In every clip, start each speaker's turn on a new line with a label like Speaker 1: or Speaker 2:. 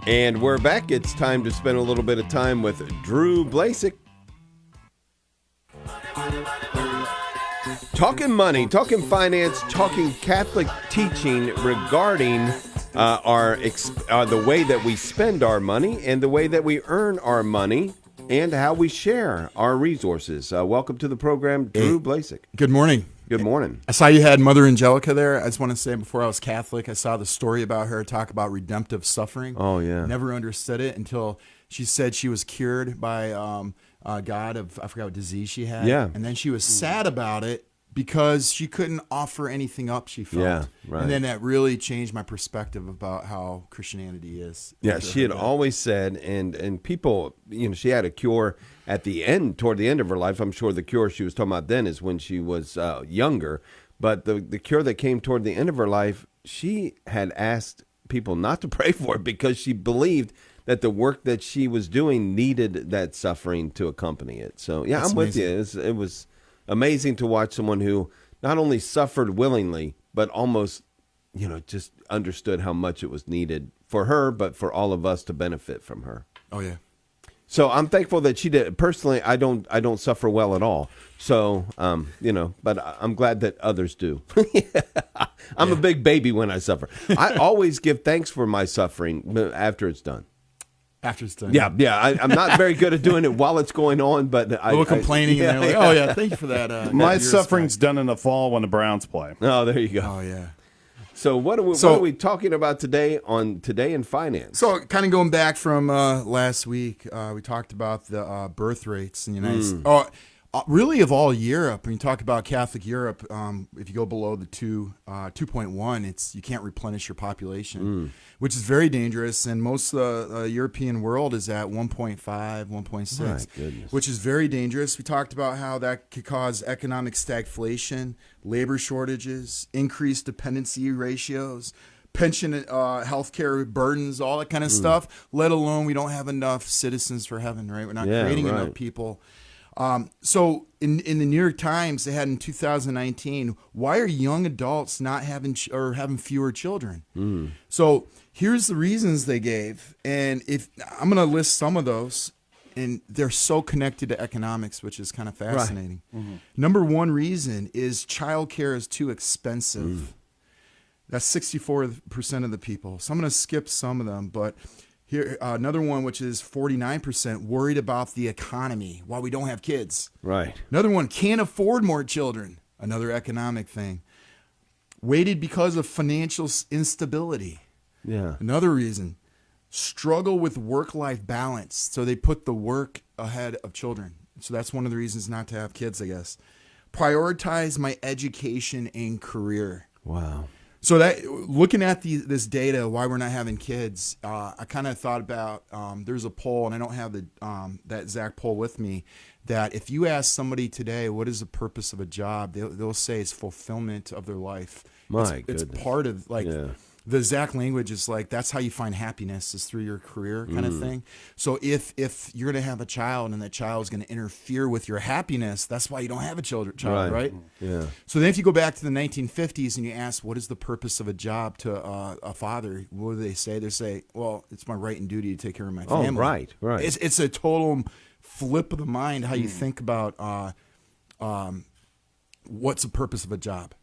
Speaker 1: And we're back. It's time to spend a little bit of time with Drew Blazsik. Talking money, talking finance, talking Catholic teaching regarding the way that we spend our money and the way that we earn our money and how we share our resources. Welcome to the program, Drew Blazsik.
Speaker 2: Good morning.
Speaker 1: Good morning.
Speaker 2: I saw you had Mother Angelica there. I just want to say, before I was Catholic, I saw the story about her talk about redemptive suffering.
Speaker 1: Oh, yeah.
Speaker 2: Never understood it until she said she was cured by God of, I forgot what disease she had.
Speaker 1: Yeah.
Speaker 2: And then she was sad about it because she couldn't offer anything up, she felt.
Speaker 1: Yeah, right.
Speaker 2: And then that really changed my perspective about how Christianity is.
Speaker 1: Yeah, she had always said, and people, she had a cure at the end, toward the end of her life. I'm sure the cure she was talking about then is when she was younger. But the cure that came toward the end of her life, she had asked people not to pray for it because she believed that the work that she was doing needed that suffering to accompany it. So, yeah,
Speaker 2: That's
Speaker 1: I'm with you. It was amazing to watch someone who not only suffered willingly, but almost, just understood how much it was needed for her, but for all of us to benefit from her.
Speaker 2: Oh, yeah.
Speaker 1: So I'm thankful that she did. Personally, I don't suffer well at all. So, but I'm glad that others do. I'm a big baby when I suffer. I always give thanks for my suffering after it's done.
Speaker 2: After it's done.
Speaker 1: Yeah. I'm not very good at doing it while it's going on, but
Speaker 2: a little complaining. And they're like, oh, yeah, thank you for that.
Speaker 3: My suffering's done in the fall when the Browns play.
Speaker 1: Oh, there you go.
Speaker 2: Oh, yeah.
Speaker 1: So what are we talking about today on Today in Finance?
Speaker 2: So kind of going back from last week, we talked about the birth rates in the United States. Really of all Europe. When you talk about Catholic Europe, if you go below the 2.1, you can't replenish your population, which is very dangerous. And most of the European world is at 1.5, 1.6, which is very dangerous. We talked about how that could cause economic stagflation, labor shortages, increased dependency ratios, pension, healthcare burdens, all that kind of stuff, let alone we don't have enough citizens for heaven, right? We're not creating enough people. So in the New York Times, they had in 2019, why are young adults not having fewer children? So here's the reasons they gave. And if I'm going to list some of those, and they're so connected to economics, which is kind of fascinating. Right. Number one reason is childcare is too expensive. That's 64% of the people. So I'm going to skip some of them, but here, another one, which is 49%, worried about the economy while we don't have kids.
Speaker 1: Right.
Speaker 2: Another one, can't afford more children. Another economic thing. Waited because of financial instability.
Speaker 1: Yeah.
Speaker 2: Another reason, struggle with work-life balance. So they put the work ahead of children. So that's one of the reasons not to have kids, I guess. Prioritize my education and career.
Speaker 1: Wow.
Speaker 2: So that looking at this data, why we're not having kids, I kind of thought about there's a poll, and I don't have that exact poll with me, that if you ask somebody today, what is the purpose of a job, they'll say it's fulfillment of their life. It's part of the exact language is like, that's how you find happiness, is through your career kind of thing. So if you're going to have a child and that child is going to interfere with your happiness, that's why you don't have a child, right?
Speaker 1: Yeah.
Speaker 2: So then if you go back to the 1950s and you ask, what is the purpose of a job to a father, what do they say? They say, well, it's my right and duty to take care of my family.
Speaker 1: Oh, right.
Speaker 2: It's a total flip of the mind how you think about what's the purpose of a job.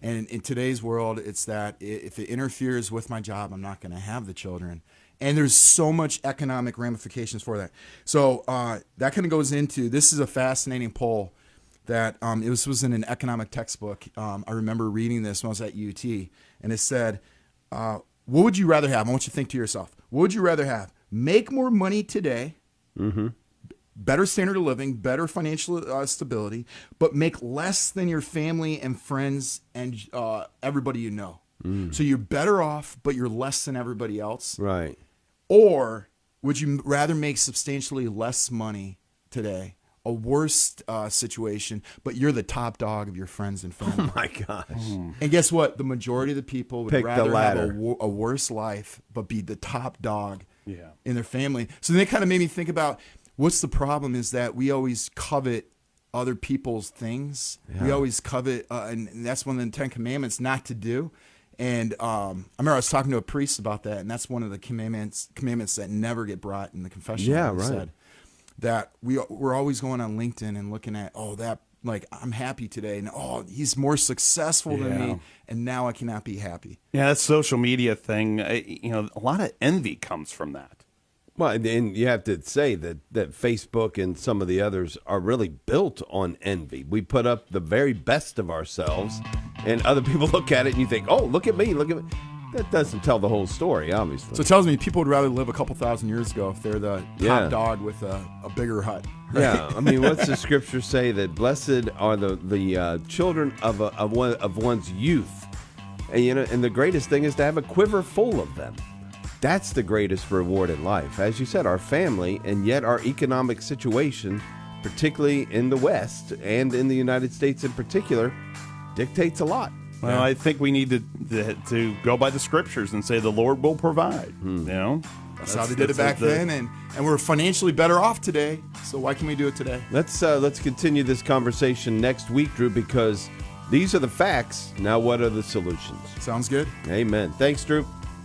Speaker 2: And in today's world, it's that if it interferes with my job, I'm not going to have the children. And there's so much economic ramifications for that. So that kind of goes into, this is a fascinating poll that it was in an economic textbook. I remember reading this when I was at UT. And it said, what would you rather have? I want you to think to yourself, what would you rather have? Make more money today, better standard of living, better financial stability, but make less than your family and friends and everybody you know. So you're better off, but you're less than everybody else.
Speaker 1: Right.
Speaker 2: Or would you rather make substantially less money today, a worse situation, but you're the top dog of your friends and family?
Speaker 1: Oh, my gosh.
Speaker 2: And guess what? The majority of the people would
Speaker 1: Pick
Speaker 2: rather have a worse life, but be the top dog in their family. So then it kind of made me think about, what's the problem is that we always covet other people's things. We always covet, and that's one of the 10 Commandments not to do. And I remember I was talking to a priest about that, and that's one of the commandments that never get brought in the confession.
Speaker 1: Yeah,
Speaker 2: He
Speaker 1: right.
Speaker 2: said that we're always going on LinkedIn and looking at, like, I'm happy today, and he's more successful than me, and now I cannot be happy.
Speaker 3: Yeah, that social media thing, a lot of envy comes from that.
Speaker 1: Well, and you have to say that Facebook and some of the others are really built on envy. We put up the very best of ourselves, and other people look at it and you think, oh, look at me, look at me. That doesn't tell the whole story, obviously.
Speaker 2: So it tells me people would rather live a couple thousand years ago if they're the top dog with a bigger hut. Right?
Speaker 1: Yeah, I mean, what's the scripture say? That blessed are the children of one's youth, and and the greatest thing is to have a quiver full of them. That's the greatest reward in life. As you said, our family, and yet our economic situation, particularly in the West and in the United States in particular, dictates a lot.
Speaker 3: Well, I think we need to go by the scriptures and say the Lord will provide.
Speaker 2: That's how they did it back then, and we're financially better off today. So why can't we do it today?
Speaker 1: Let's continue this conversation next week, Drew, because these are the facts. Now, what are the solutions?
Speaker 2: Sounds good.
Speaker 1: Amen. Thanks, Drew.